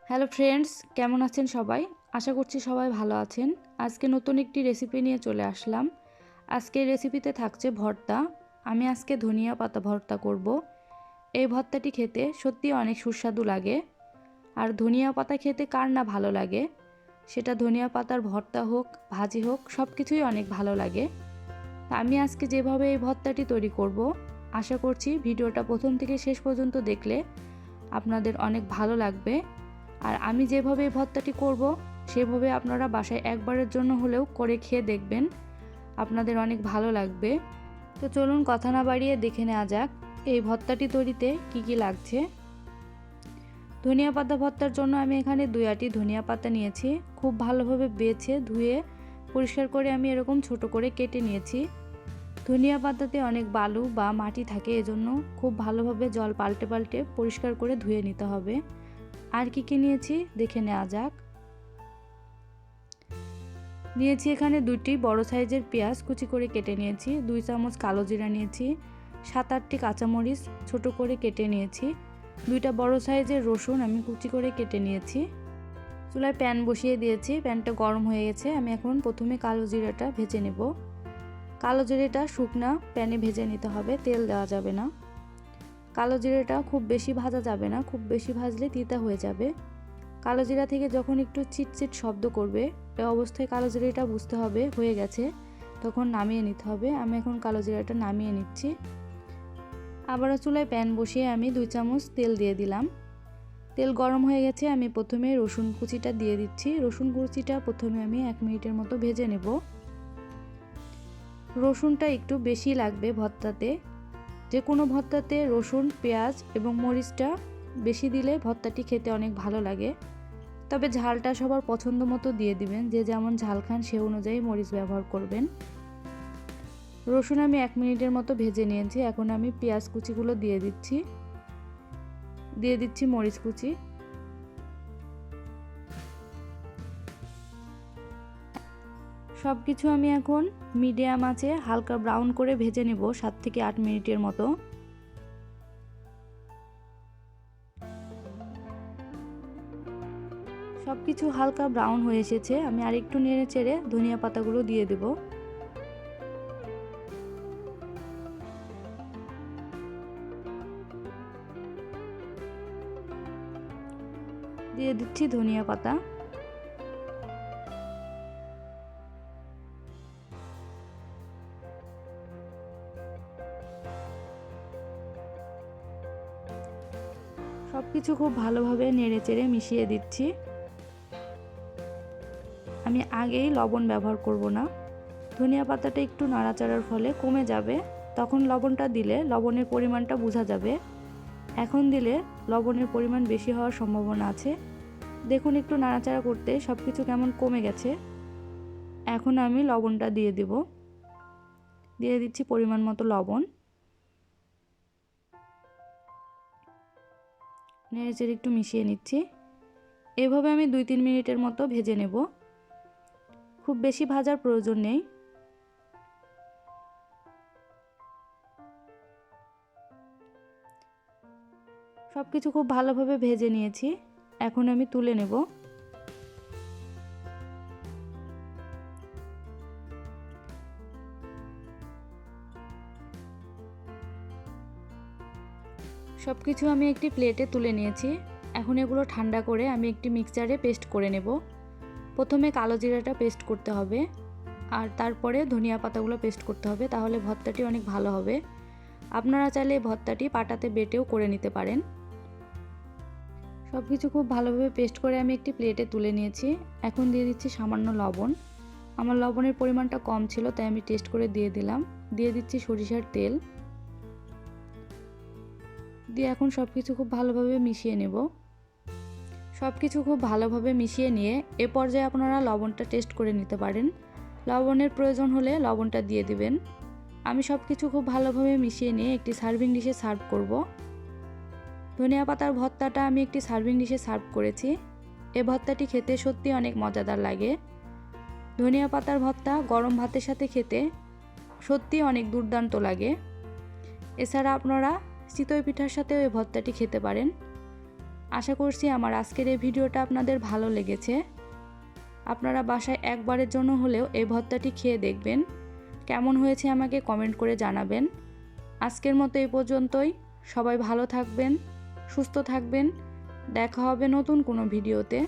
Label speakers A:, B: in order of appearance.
A: Hello friends, কেমন আছেন সবাই? আশা করছি সবাই ভালো আছেন। আজকে নতুন একটি রেসিপি নিয়ে চলে আসলাম। আজকের রেসিপিতে থাকছে ভর্তা। আমি আজকে ধনিয়া পাতা ভর্তা করব। এই ভর্তাটি খেতে সত্যি অনেক সুস্বাদু লাগে। আর ধনিয়া পাতা খেতে কার না ভালো লাগে, সেটা ধনিয়া পাতার ভর্তা হোক, ভাজি হোক, সব কিছুই অনেক ভালো লাগে। আমি আজকে যেভাবে এই ভর্তাটি তৈরি করব, আশা করছি ভিডিওটা প্রথম থেকে শেষ পর্যন্ত দেখলে আপনাদের অনেক ভালো লাগবে। আর আমি যেভাবে এই ভর্তাটি করব সেভাবে আপনারা বাসায় একবারের জন্য হলেও করে খেয়ে দেখবেন, আপনাদের অনেক ভালো লাগবে। তো চলুন কথা না বাড়িয়ে দেখে নেওয়া যাক এই ভর্তাটি তৈরিতে কি কি লাগছে। ধনিয়া পাতা ভর্তার জন্য আমি এখানে 2 আঁটি ধনিয়া পাতা নিয়েছি। খুব ভালোভাবে বেছে ধুয়ে পরিষ্কার করে আমি এরকম ছোট করে কেটে নিয়েছি। ধনিয়া পাতাতে অনেক বালু বা মাটি থাকে, এজন্য খুব ভালোভাবে জল পাল্টে পাল্টে পরিষ্কার করে ধুয়ে নিতে হবে। আর কি কি নিয়েছি দেখে নেওয়া যাক। নিয়েছি এখানে 2টি বড় সাইজের পেঁয়াজ কুচি করে কেটে নিয়েছি, 2 চামচ কালো জিরা নিয়েছি, 7-8টি কাঁচামরিচ ছোট করে কেটে নিয়েছি, 2টা বড় সাইজের রসুন আমি কুচি করে কেটে নিয়েছি। চুলায় প্যান বসিয়ে দিয়েছি, প্যানটা গরম হয়ে গেছে। আমি এখন প্রথমে কালো জিরাটা ভেজে নেব। কালো জিরাটা শুকনা প্যানে ভেজে নিতে হবে, তেল দেওয়া যাবে না। কালো জিরাটা খুব বেশি ভাজা যাবে না, খুব বেশি ভাজলে তিতা হয়ে যাবে। কালো জিরা থেকে যখন একটু চিটচিট শব্দ করবে, এই অবস্থায় কালো জিরাটা বুঝতে হবে হয়ে গেছে, তখন নামিয়ে নিতে হবে। আমি এখন কালো জিরাটা নামিয়ে নিচ্ছি। আবারও চুলায় প্যান বসিয়ে আমি 2 চামচ তেল দিয়ে দিলাম। তেল গরম হয়ে গেছে। আমি প্রথমে রসুন কুচিটা দিয়ে দিচ্ছি। রসুন কুচিটা প্রথমে আমি 1 মিনিটের মতো ভেজে নেব। রসুনটা একটু বেশি লাগবে ভর্তাতে। যে কোনো ভর্তাতে রসুন, পেঁয়াজ এবং মরিচটা বেশি দিলে ভর্তাটি খেতে অনেক ভালো লাগে। তবে ঝালটা সবার পছন্দ মতো দিয়ে দিবেন, যে যেমন ঝাল খান সে অনুযায়ী মরিচ ব্যবহার করবেন। রসুন আমি 1 মিনিটের মতো ভেজে নিয়েছি। এখন আমি পেঁয়াজ কুচিগুলো দিয়ে দিচ্ছি মরিচ কুচি। সব কিছু আমি এখন মিডিয়াম আঁচে হালকা ব্রাউন করে ভেজে নেব 7 থেকে 8 মিনিটের মতো। সব কিছু হালকা ব্রাউন হয়ে এসেছে। আমি আরেকটু নেড়ে চেড়ে ধনিয়া পাতাগুলো দিয়ে দেব। দিয়ে দিচ্ছি ধনিয়া পাতা। সব কিছু খুব ভালোভাবে নেড়ে চেড়ে মিশিয়ে দিচ্ছি। আমি আগেই লবণ ব্যবহার করব না। ধনিয়া পাতাটা একটু নাড়াচাড়ার ফলে কমে যাবে, তখন লবণটা দিলে লবণের পরিমাণটা বোঝা যাবে। এখন দিলে লবণের পরিমাণ বেশি হওয়ার সম্ভাবনা আছে। দেখুন একটু নাড়াচাড়া করতে সব কিছু কেমন কমে গেছে। এখন আমি লবণটা দিয়ে দিচ্ছি পরিমাণ মতো লবণ। নেড়েচেড়ে একটু মিশিয়ে নিচ্ছি। এভাবে আমি 2-3 মিনিটের মতো ভেজে নেব। খুব বেশি ভাজার প্রয়োজন নেই। সব কিছু খুব ভালোভাবে ভেজে নিয়েছি। এখন আমি তুলে নেব। সব কিছু আমি একটি প্লেটে তুলে নিয়েছি। এখন এগুলো ঠান্ডা করে আমি একটি মিক্সচারে পেস্ট করে নেব। প্রথমে কালো জিরাটা পেস্ট করতে হবে, আর তারপরে ধনিয়া পাতাগুলো পেস্ট করতে হবে, তাহলে ভর্তাটি অনেক ভালো হবে। আপনারা চাইলে ভর্তাটি পাটাতে বেটেও করে নিতে পারেন। সব কিছু খুব ভালোভাবে পেস্ট করে আমি একটি প্লেটে তুলে নিয়েছি। এখন দিয়ে দিচ্ছি সামান্য লবণ। আমার লবণের পরিমাণটা কম ছিল, তাই আমি টেস্ট করে দিয়ে দিলাম। দিয়ে দিচ্ছি সরিষার তেল। দিয়ে এখন সব কিছু খুব ভালোভাবে মিশিয়ে নেব। সব কিছু খুব ভালোভাবে মিশিয়ে নিয়ে এ পর্যায়ে আপনারা লবণটা টেস্ট করে নিতে পারেন। লবণের প্রয়োজন হলে লবণটা দিয়ে দিবেন। আমি সব কিছু খুব ভালোভাবে মিশিয়ে নিয়ে একটি সার্ভিং ডিশে সার্ভ করব। ধনিয়া পাতার ভর্তাটা আমি একটি সার্ভিং ডিশে সার্ভ করেছি। এই ভর্তাটি খেতে সত্যি অনেক মজাদার লাগে। ধনিয়া পাতার ভর্তা গরম ভাতের সাথে খেতে সত্যি অনেক দুর্দান্ত লাগে। এছাড়া আপনারা চিতই পিঠার সাথেও এই ভর্তাটি খেতে পারেন। আশা করছি আমার আজকের এই ভিডিওটা আপনাদের ভালো লেগেছে। আপনারা বাসায় একবারের জন্য হলেও এই ভর্তাটি খেয়ে দেখবেন। কেমন হয়েছে আমাকে কমেন্ট করে জানাবেন। আজকের মতো এই পর্যন্তই। সবাই ভালো থাকবেন, সুস্থ থাকবেন। দেখা হবে নতুন কোনো ভিডিওতে।